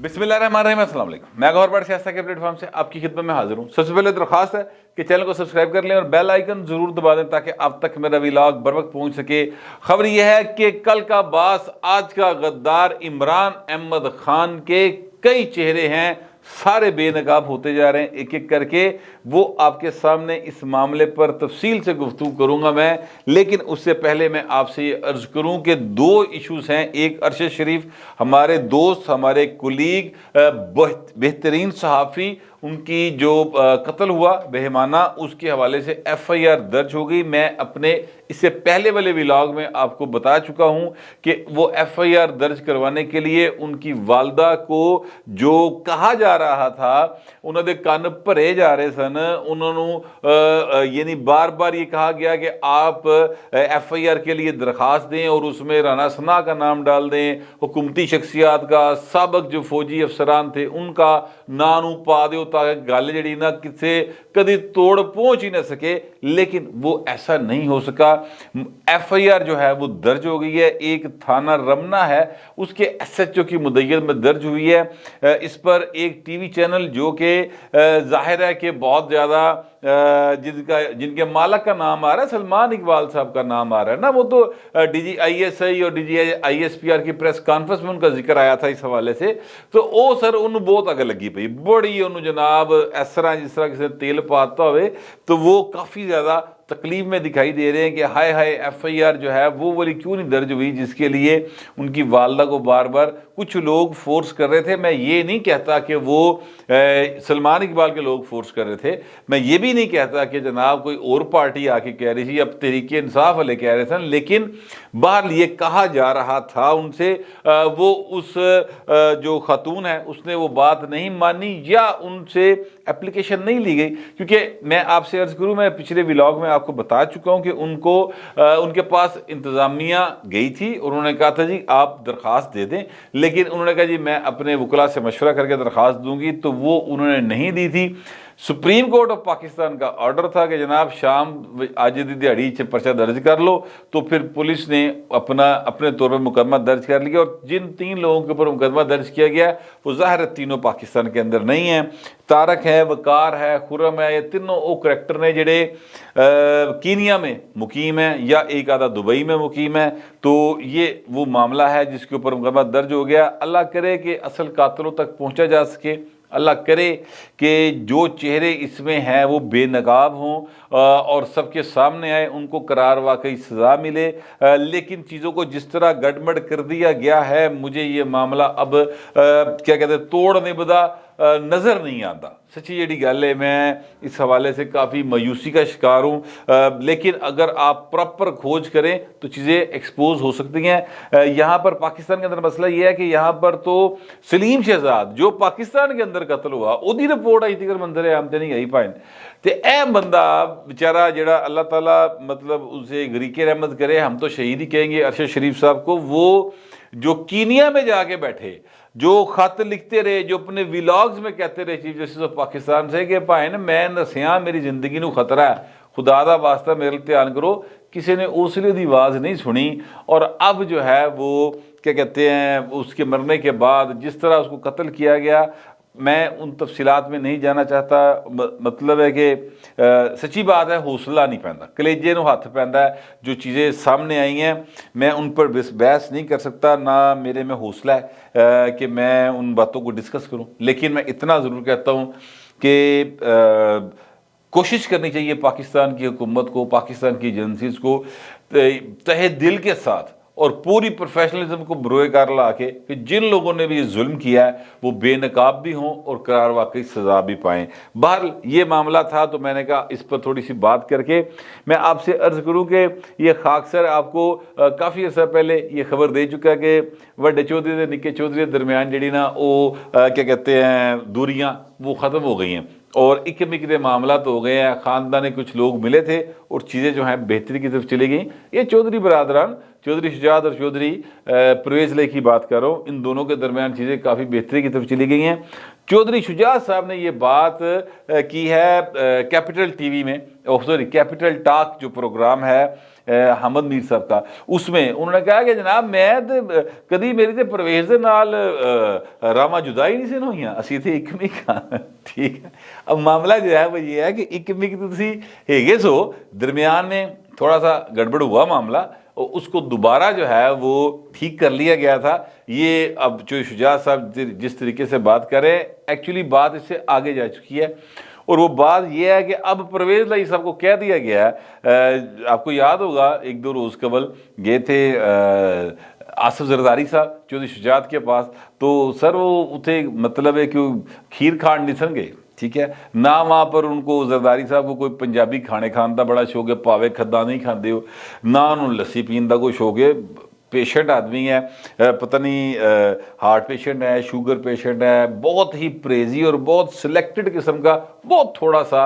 बिस्मिल्लाहिर्रहमानिर्रहीम, अस्सलाम वालेकुम। मैं गौहर बट सियासत के प्लेटफॉर्म से आपकी खिदमत में हाजिर हूँ। सबसे पहले दरख्वास्त है कि चैनल को सब्सक्राइब कर लें और बेल आइकन जरूर दबा दें ताकि आप तक मेरा व्लॉग बर वक्त पहुँच सके। खबर यह है कि कल का बास आज का गद्दार इमरान अहमद खान के कई चेहरे हैं, सारे बेनकाब होते जा रहे हैं एक एक करके। वो आपके सामने इस मामले पर तफसील से गुफ्तगू करूंगा मैं, लेकिन उससे पहले मैं आपसे ये अर्ज करूं कि दो इश्यूज हैं। एक अरशद शरीफ, हमारे दोस्त, हमारे कुलीग, बेहतरीन सहाफ़ी, उनकी जो कत्ल हुआ बेहमाना, उसके हवाले से FIR दर्ज हो गई। मैं अपने इससे पहले वाले व्लॉग में आपको बता चुका हूं कि वो FIR दर्ज करवाने के लिए उनकी वालदा को जो कहा जा रहा था, उन्होंने कान भरे जा रहे सन, उन्होंने यानी बार बार ये कहा गया कि आप FIR के लिए दरखास्त दें और उसमें राना सना का नाम डाल दें, हुकूमती शख्सियात का, साबक जो फौजी अफसरान थे उनका नाम पा दो ताकि गल जी ना किसी कभी तोड़ पहुंच ही ना सके। लेकिन वो ऐसा नहीं हो सका। FIR जो है वो दर्ज हो गई है, एक थाना रमना है उसके SHO की मुद्दत में दर्ज हुई है। इस पर एक TV चैनल जो कि जाहिर है कि बहुत ज़्यादा जिनके मालक का नाम आ रहा है, सलमान इकबाल साहब का नाम आ रहा है ना, वो तो DGISI और DGISPR की प्रेस कॉन्फ्रेंस में उनका जिक्र आया था इस हवाले से। तो वो सर उन्होंने बहुत अग लगी पई, बड़ी उन्होंने जनाब इस तरह जिस तरह किसी ने तेल पाता हो, तो वो काफ़ी ज़्यादा तकलीफ में दिखाई दे रहे हैं कि हाय हाय FIR जो है वो वाली क्यों नहीं दर्ज हुई जिसके लिए उनकी वालदा को बार बार कुछ लोग फोर्स कर रहे थे। मैं ये नहीं कहता कि वो सलमान इकबाल के लोग फोर्स कर रहे थे, मैं ये भी नहीं कहता कि जनाब कोई और पार्टी आके कह रही थी, अब तहरीक इंसाफ वाले कह रहे थे, लेकिन बाहर ये कहा जा रहा था उनसे, वो उस जो खातून है उसने वो बात नहीं मानी या उनसे एप्लीकेशन नहीं ली गई। क्योंकि मैं आपसे अर्ज करूं, मैं पिछले व्लॉग में आपको बता चुका हूं कि उनको उनके पास इंतजामिया गई थी और उन्होंने कहा था जी आप दरख्वास्त दे दें, लेकिन उन्होंने कहा जी मैं अपने वकला से मशवरा करके दरख्वास्त दूंगी, तो वो उन्होंने नहीं दी थी। सुप्रीम कोर्ट ऑफ पाकिस्तान का ऑर्डर था कि जनाब शाम आज दी दिहाड़ी पर्चा दर्ज कर लो, तो फिर पुलिस ने अपने तौर पर मुकदमा दर्ज कर लिया। और जिन 3 लोगों के ऊपर मुकदमा दर्ज किया गया वो ज़ाहिर तीनों पाकिस्तान के अंदर नहीं हैं। तारक है, वकार है, खुरम है, ये तीनों वो करैक्टर ने जेडे कीनिया में मुकीम है या एक आधा दुबई में मुकीम है। तो ये वो मामला है जिसके ऊपर मुकदमा दर्ज हो गया। अल्लाह करे कि असल कातलों तक पहुँचा जा सके, अल्लाह करे कि जो चेहरे इसमें हैं वो बेनकाब हों और सबके सामने आए, उनको करार वाकई सज़ा मिले। लेकिन चीज़ों को जिस तरह गड़बड़ कर दिया गया है, मुझे ये मामला अब क्या कहते हैं तोड़ निभदा नज़र नहीं आता। सच्ची जी गल है, मैं इस हवाले से काफ़ी मायूसी का शिकार हूँ। लेकिन अगर आप प्रॉपर खोज करें तो चीज़ें एक्सपोज हो सकती हैं। यहाँ पर पाकिस्तान के अंदर मसला ये है कि यहाँ पर तो सलीम शहजाद जो पाकिस्तान के अंदर कत्ल हुआ उसकी रिपोर्ट आई थी, अगर मंजर आम तो नहीं आई पाए, तो यह बंदा बेचारा जरा अल्लाह ताला मतलब उसे गरीके रहमत करे, हम तो शहीद ही कहेंगे अरशद शरीफ साहब को, वो जो कीनिया में जाके बैठे, जो खत लिखते रहे, जो अपने व्लॉग्स में कहते रहे चीफ जस्टिस ऑफ पाकिस्तान से कि भाई मैं नसिया मेरी जिंदगी को खतरा है, खुदा दा वास्ता मेरे ध्यान करो, किसी ने उसलिए दी आवाज़ नहीं सुनी। और अब जो है वो क्या कहते हैं उसके मरने के बाद जिस तरह उसको कत्ल किया गया, मैं उन तफसीलात में नहीं जाना चाहता। मतलब है कि सच्ची बात है हौसला नहीं पैंदा, कलेजे नूं हथ पैंदा है। जो चीज़ें सामने आई हैं मैं उन पर बहस नहीं कर सकता, ना मेरे में हौसला है कि मैं उन बातों को डिस्कस करूं। लेकिन मैं इतना ज़रूर कहता हूं कि कोशिश करनी चाहिए पाकिस्तान की हुकूमत को, पाकिस्तान की एजेंसीज को तहे दिल के साथ और पूरी प्रोफेशनलिज्म को बरोए कार ला के कि जिन लोगों ने भी ये जुल्म किया है वो बेनकाब भी हों और करार वाकई सज़ा भी पाएँ। बहरहाल ये मामला था, तो मैंने कहा इस पर थोड़ी सी बात करके मैं आपसे अर्ज़ करूं कि ये खाकसर आपको काफ़ी अर्सा पहले ये खबर दे चुका है कि वड्डे चौधरी से निक्के चौधरी के दरम्यान जी ना वो क्या कहते हैं दूरियाँ वो ख़त्म हो गई हैं और इक्के मिक्के मामला तो हो गए हैं। ख़ानदान कुछ लोग मिले थे और चीज़ें जो हैं बेहतरी की तरफ चली गई। ये चौधरी बरादरान, चौधरी शुजात और चौधरी परवेज़ लाई की बात कर रहा हूँ, इन दोनों के दरमियान चीज़ें काफ़ी बेहतरी की तरफ चली गई हैं। चौधरी शुजात साहब ने ये बात की है कैपिटल TV में, सॉरी कैपिटल टॉक जो प्रोग्राम है हामद मीर साहब का, उसमें उन्होंने कहा कि जनाब मैं तो कभी मेरी तो परवेज के नाल रामा जुदा ही नहीं सन हुई, असी तो एक मिक हाँ, ठीक है। अब मामला जो है वो ये है कि एक मिक तुसी हैगे सो, दरमियान में थोड़ा सा गड़बड़ हुआ मामला और उसको दोबारा जो है वो ठीक कर लिया गया था। ये अब जो शुजात साहब जिस तरीके से बात कर रहे हैं, एक्चुअली बात इससे आगे जा चुकी है और वो बात ये है कि अब परवेज लाई साहब को कह दिया गया है। आपको याद होगा एक दो रोज़ कबल गए थे आसिफ जरदारी साहब चौधरी शुजात के पास, तो सर वो उठे मतलब है कि खीर खान नहीं सन गए, ठीक है ना, वहाँ पर उनको जरदारी साहब को कोई पंजाबी खाने खाने का बड़ा शौक है, पावे खद्दा नहीं खाते हो ना, उन्होंने लस्सी पीने का कोई शौक है। पेशेंट आदमी है, पता नहीं हार्ट पेशेंट है, शुगर पेशेंट है, बहुत ही प्रेजी और बहुत सिलेक्टेड किस्म का, बहुत थोड़ा सा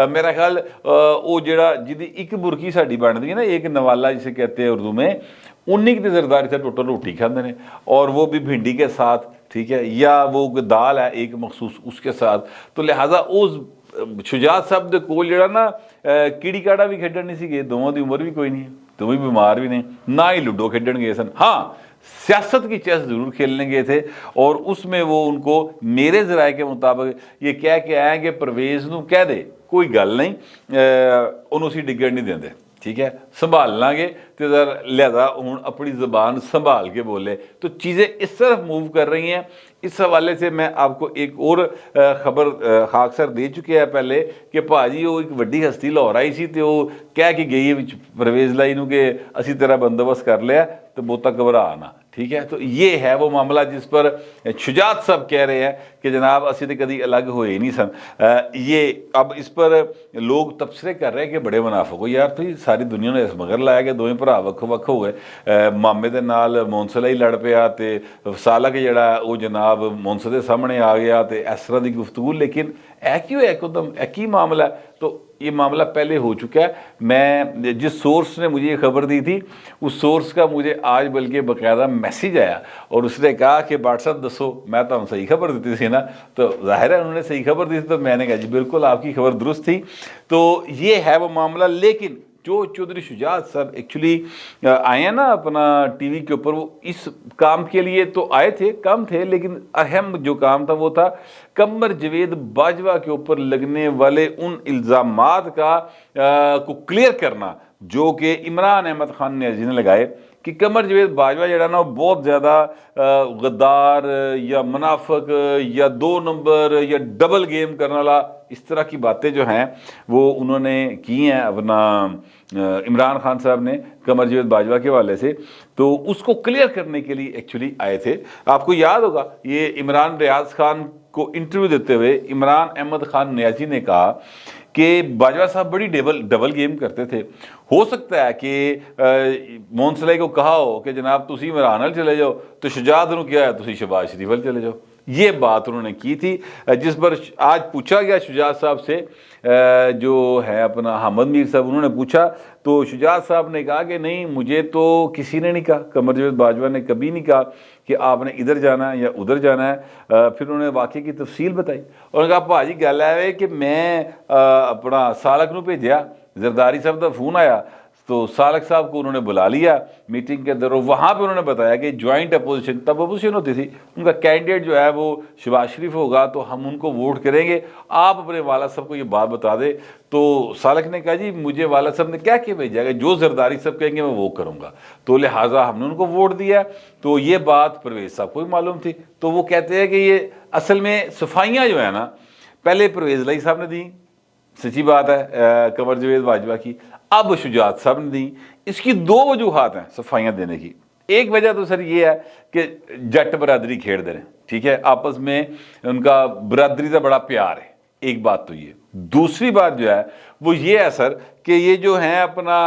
मेरा ख्याल वो जड़ा जिदी एक बुरकी साड़ी बनती है ना, एक नवाला जिसे कहते हैं उर्दू में, उन्हीं की जरदारी से टोटल रोटी खाते हैं और वो भी भिंडी के साथ, ठीक है, या वो दाल है एक मखसूस उसके साथ। तो लिहाजा उस शुजात साहब के कोल जड़ा ना कीड़ी काड़ा भी खेडन नहीं सी गए, दोवां की उम्र भी कोई नहीं है, दोवें बीमार भी नहीं, ना ही लूडो खेडन गए सन। हाँ, सियासत की चेस जरूर खेलने गए थे और उसमें वो उनको मेरे ज़राए के मुताबिक ये कह के आए कि परवेज़ नूं कह दे कोई गल नहीं, उन्होंने उसी डिगण नहीं देंगे, ठीक है, संभाल लांगे तो जरा लिहाजा हूँ अपनी ज़बान संभाल के बोले। तो चीज़ें इस तरफ मूव कर रही हैं। इस हवाले से मैं आपको एक और खबर खाक सर दे चुके हैं पहले कि भाजी वो एक वड्डी हस्ती लाहौर आई सी तो वो कह के गई है परवेज़ लाई नूं कि असी तेरा बंदोबस्त कर लिया तो बहुता घबरा ना, ठीक है। तो ये है वो मामला जिस पर शुजात साहब कह रहे हैं कि जनाब असी तो कभी अलग हुए ही नहीं सन। ये अब इस पर लोग तबसरे कर रहे हैं कि बड़े मुनाफिक हो यार, तो सारी दुनिया ने इस मगर लाया कि दोवें भरा वक्खो वक्ख हो गए, मामे दे नाल मोनसला ही लड़ पिया तो सालक जड़ा वो जनाब मोनस के सामने आ गया तो इस तरह की गुफ्तगू। लेकिन ऐ क्यों एकदम एक ही मामला है? तो ये मामला पहले हो चुका है। मैं जिस सोर्स ने मुझे ये खबर दी थी उस सोर्स का मुझे आज बल्कि बाकायदा मैसेज आया और उसने कहा कि बाट साहब दसो मैं तो सही खबर दी थी ना, तो जाहिर है उन्होंने सही खबर दी थी तो मैंने कहा जी बिल्कुल आपकी खबर दुरुस्त थी। तो ये है वो मामला। लेकिन जो चौधरी शुजात साहब एक्चुअली आए हैं ना अपना टीवी के ऊपर, वो इस काम के लिए तो आए थे, कम थे, लेकिन अहम जो काम था वो था कमर जवेद बाजवा के ऊपर लगने वाले उन इल्ज़ामात का को क्लियर करना जो कि इमरान अहमद खान न्याज़ी ने लगाए कि कमर जवेद बाजवा जड़ा ना बहुत ज़्यादा गद्दार या मुनाफिक या 2 नंबर या डबल गेम करने वाला, इस तरह की बातें जो हैं वो उन्होंने की हैं अपना इमरान खान साहब ने कमर जवेद बाजवा के हवाले से। तो उसको क्लियर करने के लिए एक्चुअली आए थे। आपको याद होगा ये इमरान रियाज खान को इंटरव्यू देते हुए इमरान अहमद खान न्याज़ी ने कहा कि बाजवा साहब बड़ी डबल गेम करते थे। हो सकता है कि मोहन सलाई को कहा हो कि जनाब तुसी इमरान अल चले जाओ तो शुजात नूं क्या है तुसी शहबाज शरीफ अल चले जाओ, ये बात उन्होंने की थी। जिस पर आज पूछा गया शुजात साहब से, जो है अपना हामद मीर साहब, उन्होंने पूछा तो शुजात साहब ने कहा कि नहीं मुझे तो किसी ने नहीं कहा, कमर जवेद बाजवा ने कभी नहीं कहा कि आपने इधर जाना है या उधर जाना है। फिर उन्होंने वाक़े की तफसील बताई और कहा भाजी गल है कि मैं अपना सालक नूं भेजा, जरदारी साहब का फ़ोन आया तो सालक साहब को उन्होंने बुला लिया मीटिंग के अंदर, वहाँ पे उन्होंने बताया कि ज्वाइंट अपोजिशन, तब अपोजिशन होती थी, उनका कैंडिडेट जो है वो शहबाज शरीफ होगा तो हम उनको वोट करेंगे, आप अपने वाला साहब को ये बात बता दे। तो सालक ने कहा जी मुझे वाला साहब ने क्या क्या भेजा है, जो जरदारी साहब कहेंगे मैं वो करूँगा, तो लिहाजा हमने उनको वोट दिया। तो ये बात परवेज़ साहब को भी मालूम थी। तो वो कहते हैं कि ये असल में सफाइयाँ जो है ना पहले परवेज़ लाई साहब ने दी, सच्ची बात है कमर जवेद बाजवा की, अब शुजात साहब ने दी। इसकी 2 वजूहात हैं सफाइयाँ देने की। एक वजह तो सर ये है कि जट बरादरी खेड़ दे रहे हैं, ठीक है, आपस में उनका बरादरी का बड़ा प्यार है, एक बात तो ये। दूसरी बात जो है वो ये है सर कि ये जो है अपना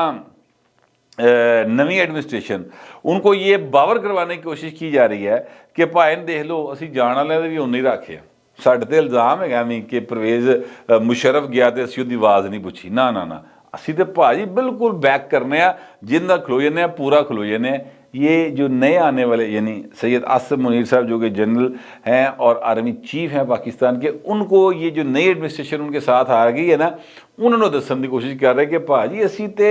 नवी एडमिनिस्ट्रेशन, उनको ये बावर करवाने की कोशिश की जा रही है कि भाई देख लो असी जान वाले भी उन्नी रखे, साढ़े ते इल्ज़ाम है भी कि परवेज़ मुशर्रफ गया तो असी उसकी आवाज़ नहीं पूछी, ना ना ना, असी तो भाजी बिल्कुल बैक करने जिंदा खलो जाने, पूरा खलो जाने। ये जो नए आने वाले यानी सैयद आसिफ मुनीर साहब जो कि जनरल हैं और आर्मी चीफ हैं पाकिस्तान के, उनको ये जो नई एडमिनिस्ट्रेशन उनके साथ आ गई है ना, उन्होंने दसन की कोशिश कर रहे हैं कि भाजी असी तो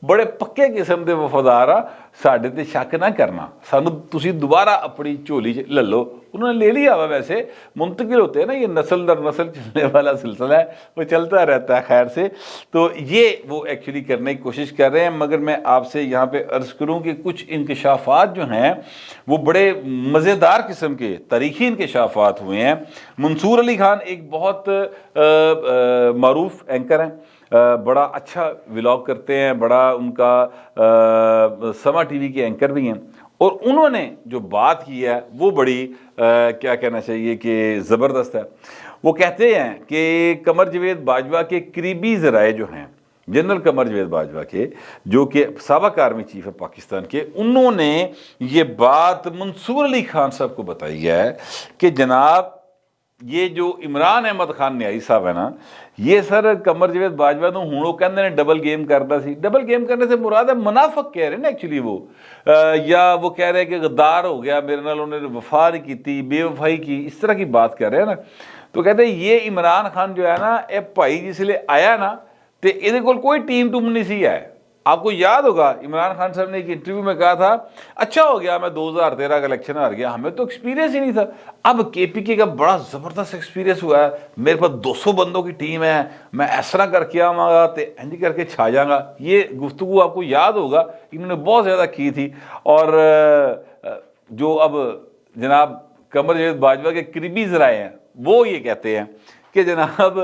ਬੜੇ ਪੱਕੇ ਕਿਸਮ ਦੇ ਵਫਾਦਾਰ ਆ, ਸਾਡੇ ਤੇ ਸ਼ੱਕ ਨਾ ਕਰਨਾ, ਸਾਨੂੰ ਤੁਸੀਂ दोबारा अपनी झोली च ले लो। उन्होंने ले लिया हुआ, वैसे मुंतकिल होते हैं ना, ये नस्ल दर नस्ल चलने वाला सिलसिला है, वो चलता रहता है खैर से। तो ये वो एक्चुअली करने की कोशिश कर रहे हैं, मगर मैं आपसे यहाँ पे अर्ज़ करूँ कि कुछ इंकशाफात जो हैं वो बड़े मज़ेदार किस्म के तारीख़ी इंकशाफात हुए हैं। मंसूर अली खान एक बहुत मारूफ एंकर हैं, बड़ा अच्छा व्लॉग करते हैं, बड़ा उनका समा टीवी के एंकर भी हैं, और उन्होंने जो बात की है वो बड़ी क्या कहना चाहिए कि ज़बरदस्त है। वो कहते हैं कि कमर जावेद बाजवा के करीबी ज़राए जो हैं, जनरल कमर जावेद बाजवा के, जो कि साबिक़ आर्मी चीफ है पाकिस्तान के, उन्होंने ये बात मंसूर अली खान साहब को बताई है कि जनाब ये जो इमरान अहमद खान न्याई साहब है ना, ये सर कमर जावेद बाजवा तो हूँ वो कहते हैं डबल गेम करता सी। डबल गेम करने से मुराद है मुनाफक कह रहे हैं ना एक्चुअली वो, या वो कह रहे हैं कि गद्दार हो गया, मेरे नाल उन्होंने वफा नहीं की, बेवफाई की, इस तरह की बात कर रहे हैं ना। तो कहते हैं ये इमरान खान जो है ना, ये भाई जिसले आया ना तो ये कोई टीम टूम नहीं सी है। आपको याद होगा इमरान खान साहब ने एक इंटरव्यू में कहा था, अच्छा हो गया मैं 2013 का इलेक्शन हार गया, हमें तो एक्सपीरियंस ही नहीं था, अब केपीके का बड़ा ज़बरदस्त एक्सपीरियंस हुआ है, मेरे पास 200 बंदों की टीम है, मैं ऐसा करके आवागा तो इंज करके छा जाऊंगा। ये गुफ्तगू आपको याद होगा इन्होंने बहुत ज़्यादा की थी। और जो अब जनाब कमर जावेद बाजवा के करीबी ज़राए हैं वो ये कहते हैं कि जनाब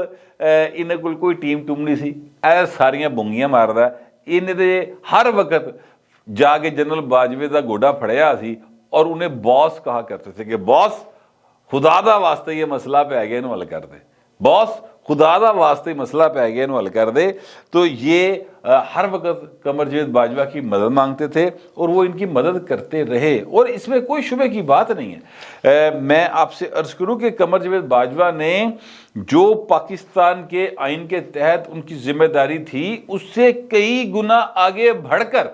इन्हें कोई टीम टूम नहीं सी, ऐ सारियां बुंगियां मारदा, इन्हें तो हर वक्त जाके जनरल बाजवे का गोडा फड़िया सी और उन्हें बॉस कहा करते थे कि बॉस खुदा दा वास्ते ये मसला पै गया इन्हू हल कर दे, बॉस खुदा दा वास्ते मसला पै गया इन्हू हल कर दे। तो ये हर वक्त कमर जावेद बाजवा की मदद मांगते थे और वो इनकी मदद करते रहे, और इसमें कोई शुबे की बात नहीं है। मैं आपसे अर्ज़ करूँ कि कमर जावेद बाजवा ने जो पाकिस्तान के आइन के तहत उनकी जिम्मेदारी थी उससे कई गुना आगे बढ़कर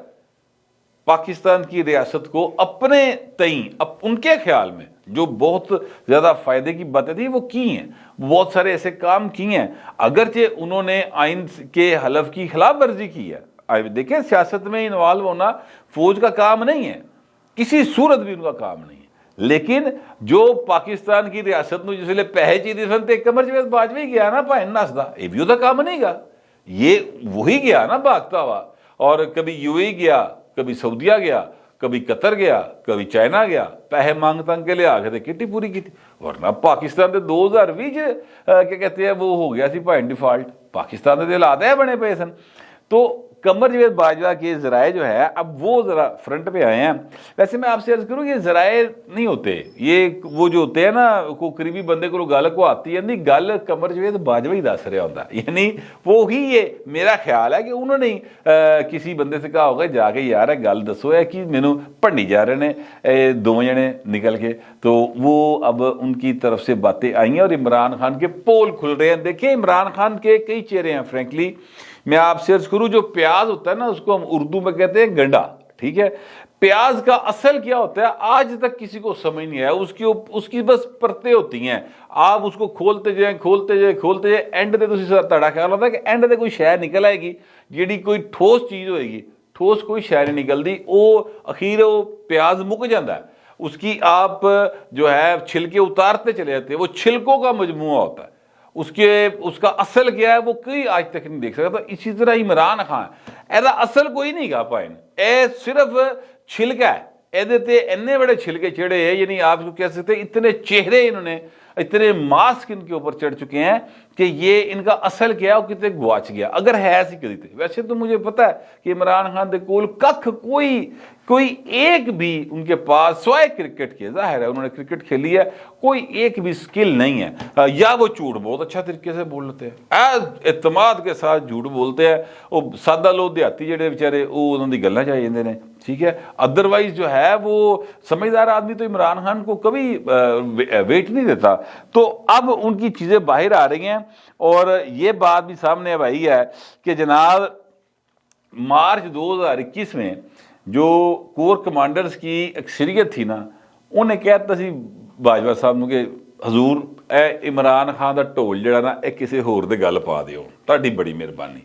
पाकिस्तान की रियासत को अपने तई उनके ख्याल में जो बहुत ज़्यादा फ़ायदे की बातें थी वो की हैं, बहुत सारे ऐसे काम किए हैं, अगरचे उन्होंने आइन के हलफ की खिलाफ वर्जी की है। देखें सियासत में इन्वॉल्व होना फौज का काम नहीं है, किसी सूरत भी उनका काम नहीं है, लेकिन जो पाकिस्तान की रियासत में जिसले पैसे चाहिए सन तो कमर जावेद बाजवा ही गया ना भाई नसदा, ये भी उसका काम नहीं गा, ये वही गया ना भागता हुआ, और कभी यूएई गया, कभी सऊदिया गया, कभी कतर गया, कभी चाइना गया, पैसे मांग तंग के लिए आ गए किटी पूरी की थी। वरना पाकिस्तान के 2020 क्या कहते हैं वो हो गया सी भाई डिफॉल्ट, पाकिस्तान के हालात है बने पे सन। तो कमर जावेद बाजवा के ज़राए जो है अब वो ज़रा फ्रंट पे आए हैं। वैसे मैं आपसे अर्ज़ करूँ ये ज़राए नहीं होते, ये वो जो होते हैं ना को करीबी बंदे को गल को आती है नहीं, गल कमर जावेद बाजवा ही दस रहा होता, यानी वो ही ये मेरा ख्याल है कि उन्होंने किसी बंदे से कहा होगा जाके यार गल दसो है कि मैनू भंडी जा रहे हैं दो जने निकल के, तो वो अब उनकी तरफ से बातें आई हैं और इमरान खान के पोल खुल रहे हैं। देखिए इमरान खान के कई चेहरे हैं, फ्रेंकली मैं आपसे अर्ज करूं जो प्याज होता है ना उसको हम उर्दू में कहते हैं गंडा, ठीक है, प्याज का असल क्या होता है आज तक किसी को समझ नहीं आया, उसकी बस परतें होती हैं, आप उसको खोलते जाए एंड ते तुसीं तुहाडा ख्याल होता है कि एंड ते कोई शै निकल आएगी जिहड़ी कोई ठोस चीज़ होएगी, ठोस कोई शै नहीं निकलती, वो अखीर वो प्याज मुक जाता है, उसकी आप जो है छिलके उतारते चले जाते हैं, वो छिलकों का मजमुआ होता है, उसका असल क्या है वो कोई आज तक नहीं देख सकता। इसी तरह इमरान खान ऐसा असल कोई नहीं गा पाए, ए सिर्फ छिलका है, एदे ते इन्ने बड़े छिलके चढ़े हैं, यानी आप इसको कह सकते हैं इतने चेहरे इन्होंने, इतने मास्क इनके ऊपर चढ़ चुके हैं कि ये इनका असल क्या है वो कितने गुआच गया, अगर है ऐसी कदी थे। वैसे तो मुझे पता है कि इमरान खान दे कोल कख कोई एक भी उनके पास स्वाय क्रिकेट के, जाहिर है उन्होंने क्रिकेट खेली है, कोई एक भी स्किल नहीं है, या वो झूठ बहुत अच्छा तरीके से बोल लेते हैं, एतमाद के साथ झूठ बोलते हैं, वो सादा लोग देहाती जेडे बेचारे वो उन्होंने गल्लां चाह जाते हैं, ठीक है, अदरवाइज जो है वो समझदार आदमी तो इमरान खान को कभी वेट नहीं देता। तो अब उनकी चीज़ें बाहर आ रही हैं और ये बात भी सामने अब आई है कि जनाब मार्च 2021 में जो कोर कमांडर्स की अक्सरियत थी ना, उन्हें कहता सी बाजवा साहब कि ਹਜ਼ੂਰ ਇਹ इमरान खान का ढोल जड़ा ना एक किसी होर दे गल पा दियो, ताड़ी बड़ी मेहरबानी।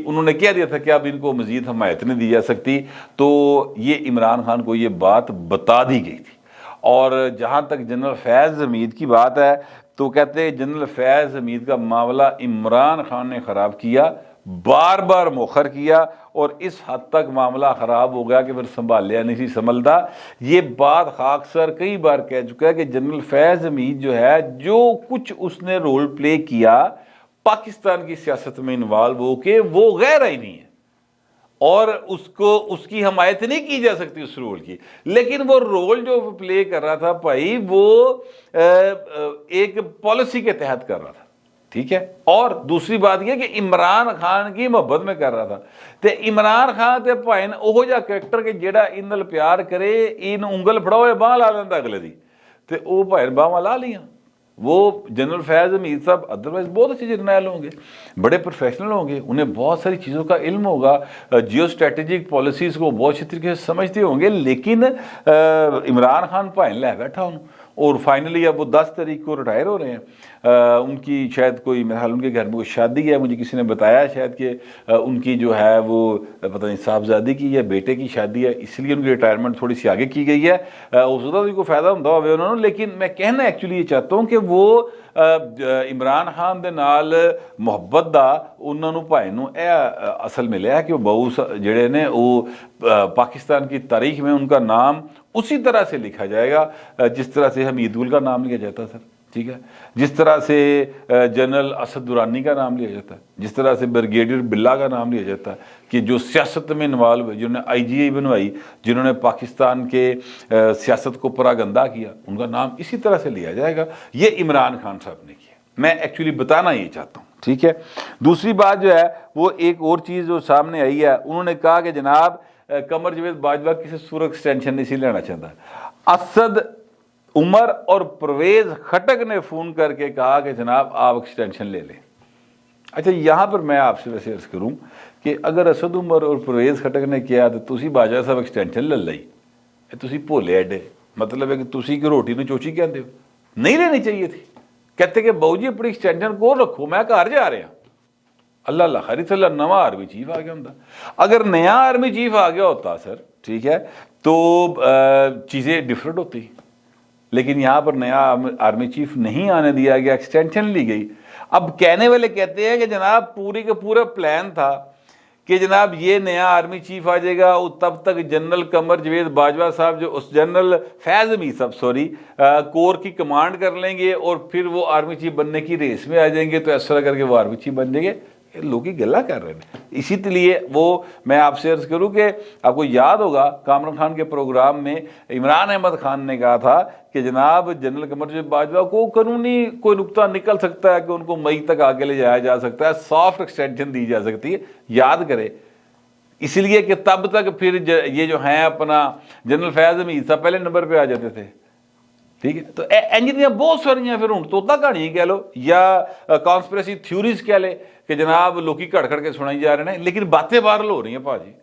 उन्होंने कह दिया था कि अब इनको मजीद हमायत नहीं दी जा सकती, तो ये इमरान खान को ये बात बता दी गई थी। और जहाँ तक जनरल फैज़ हमीद की बात है, तो कहते हैं जनरल फैज़ हमीद का मामला इमरान खान ने ख़राब किया, बार बार मौखर किया, और इस हद तक मामला ख़राब हो गया कि फिर संभालिया नहीं सी संभलता। ये बात खाक सर कई बार कह चुका है कि जनरल फैज़ हमीद जो है, जो कुछ उसने रोल प्ले किया पाकिस्तान की सियासत में इन्वॉल्व हो के, वो गैर ही नहीं है और उसको उसकी हमायत नहीं की जा सकती उस रोल की। लेकिन वो रोल जो प्ले कर रहा था भाई, वो एक पॉलिसी के तहत कर रहा था, ठीक है। और दूसरी बात यह कि इमरान खान की मोहब्बत में कर रहा था, तो इमरान खान ते भाई ने ओहो जिहा कैरेक्टर कि जेड़ा इन नाल प्यार करे, इन उंगल फड़ाओ बांह ला लेंदा अगले दी, ते ओह भाई ने बांह ला लियां। वो जनरल फैज़ हमीद साहब अदरवाइज बहुत अच्छे जर्नैल होंगे, बड़े प्रोफेशनल होंगे, उन्हें बहुत सारी चीज़ों का इल्म होगा, जियो स्ट्रेटेजिक पॉलिसीज़ को बहुत अच्छी तरीके से समझते होंगे। लेकिन इमरान खान भाई लै बैठा उन्होंने, और फाइनली अब वो 10 तारीख को रिटायर हो रहे हैं। उनकी शायद कोई मेरे ख्याल उनके घर में कोई शादी है, मुझे किसी ने बताया शायद कि उनकी जो है वो पता नहीं साहबजादी की या बेटे की शादी है, इसलिए उनकी रिटायरमेंट थोड़ी सी आगे की गई है। उसका भी कोई फ़ायदा होंदा होवे उन्होंने। लेकिन मैं कहना एक्चुअली ये चाहता हूँ कि वो इमरान खान दे नाल मुहब्बत दा उन्होंने भाई नूं असल मिलिया है कि वो बहु जिहड़े ने वो पाकिस्तान की तारीख में उनका नाम उसी तरह से लिखा जाएगा जिस तरह से हमीद गुल का नाम लिया जाता सर, ठीक है, जिस तरह से जनरल असद दुरानी का नाम लिया जाता है, जिस तरह से ब्रिगेडियर बिल्ला का नाम लिया जाता है, कि जो सियासत में इन्वॉल्व है, जिन्होंने IGI बनवाई, जिन्होंने पाकिस्तान के सियासत को परागंदा किया, उनका नाम इसी तरह से लिया जाएगा। ये इमरान खान साहब ने किया, मैं एक्चुअली बताना ये चाहता हूँ, ठीक है। दूसरी बात जो है वो एक और चीज़ जो सामने आई है, उन्होंने कहा कि जनाब कमर जवेद बाजवा किसी सूरत एक्सटेंशन नहीं लेना चाहता। असद उमर और परवेज खटक ने फ़ोन करके कहा कि जनाब आप एक्सटेंशन ले लें। अच्छा, यहाँ पर मैं आपसे वैसे अर्ज़ करूँ कि अगर असद उमर और परवेज खटक ने किया तो तुसी बाजवा साहब एक्सटेंशन ले ली, तुसी भोले एडे, मतलब है कि तुसी की रोटी में चोची कहते हो, नहीं लेनी चाहिए थी। कहते कि बहू जी अपनी एक्सटेंशन को रखो, मैं घर जा रहा। अल्लाह अल्लाह खैर से नवा आर्मी चीफ आ गया होता। अगर नया आर्मी चीफ आ गया होता सर, ठीक है, तो चीज़ें डिफरेंट होती। लेकिन यहाँ पर नया आर्मी चीफ नहीं आने दिया गया, एक्सटेंशन ली गई। अब कहने वाले कहते हैं कि जनाब पूरी का पूरा प्लान था कि जनाब ये नया आर्मी चीफ आ जाएगा, तब तक जनरल कमर जवेद बाजवा साहब जो उस जनरल फैज़ हमीद साहब सॉरी कोर की कमांड कर लेंगे और फिर वो आर्मी चीफ बनने की रेस में आ जाएंगे, तो इस तरह करके वो आर्मी चीफ बन जाएंगे। लोग ही गला कर रहे हैं। इसीलिए वो मैं आपसे अर्ज़ करूँ कि आपको याद होगा कामरान खान के प्रोग्राम में इमरान अहमद खान ने कहा था कि जनाब जनरल कमर जवेद बाजवा को कानूनी कोई नुक्ता निकल सकता है कि उनको मई तक आगे ले जाया जा सकता है, सॉफ्ट एक्सटेंशन दी जा सकती है, याद करें। इसलिए कि तब तक फिर ये जो हैं अपना जनरल फैज़ हमीद साहब पहले नंबर पर आ जाते थे, ठीक है। तो इंज दियां बहुत सारियां फिर हुण तोता कहानी कह लो या कॉन्स्पिरेसी थ्योरीज कह ले कि जनाब लोग घड़ घड़ के सुनाई जा रहे हैं, लेकिन बातें वायरल हो रही हैं भाजी।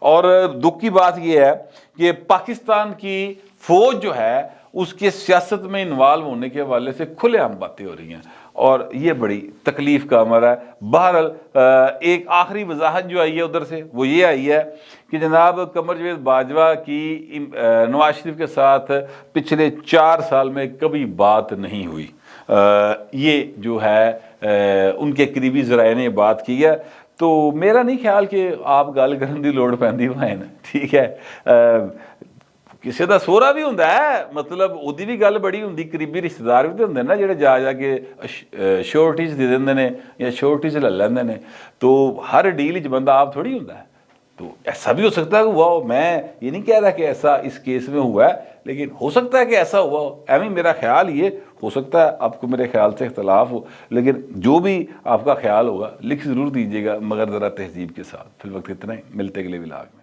और दुख की बात यह है कि पाकिस्तान की फौज जो है उसके सियासत में इन्वॉल्व होने के हवाले से खुलेआम बातें हो रही हैं, और ये बड़ी तकलीफ का अमर है। बहरहाल एक आखिरी वजाहत जो आई है उधर से वो ये आई है कि जनाब कमर जवेद बाजवा की नवाज शरीफ के साथ पिछले 4 साल में कभी बात नहीं हुई। ये जो है उनके करीबी ज़राए ने बात की है, तो मेरा नहीं ख्याल कि आप गल करन दी लोड़ पैंदी भाई ने, ठीक है। किसी का सोहरा भी होंदा है, मतलब उहदी भी गल बड़ी होंदी, करीबी रिश्तेदार भी तो होंदे ना जिहड़े जा के श्योरिटीज दे देंदे ने या श्योरिटीज ले लैंदे ने, तो हर डील च बंदा आप थोड़ी होंदा है। तो ऐसा भी हो सकता है कि हुआ हो, मैं ये नहीं कह रहा कि ऐसा इस केस में हुआ है, लेकिन हो सकता है कि ऐसा हुआ हो। एवं मेरा ख्याल ये हो सकता है, आपको मेरे ख्याल से इख्तलाफ हो, लेकिन जो भी आपका ख्याल होगा लिख ज़रूर दीजिएगा, मगर ज़रा तहजीब के साथ। फिर वक्त इतना ही, मिलते अगले व्लॉग में।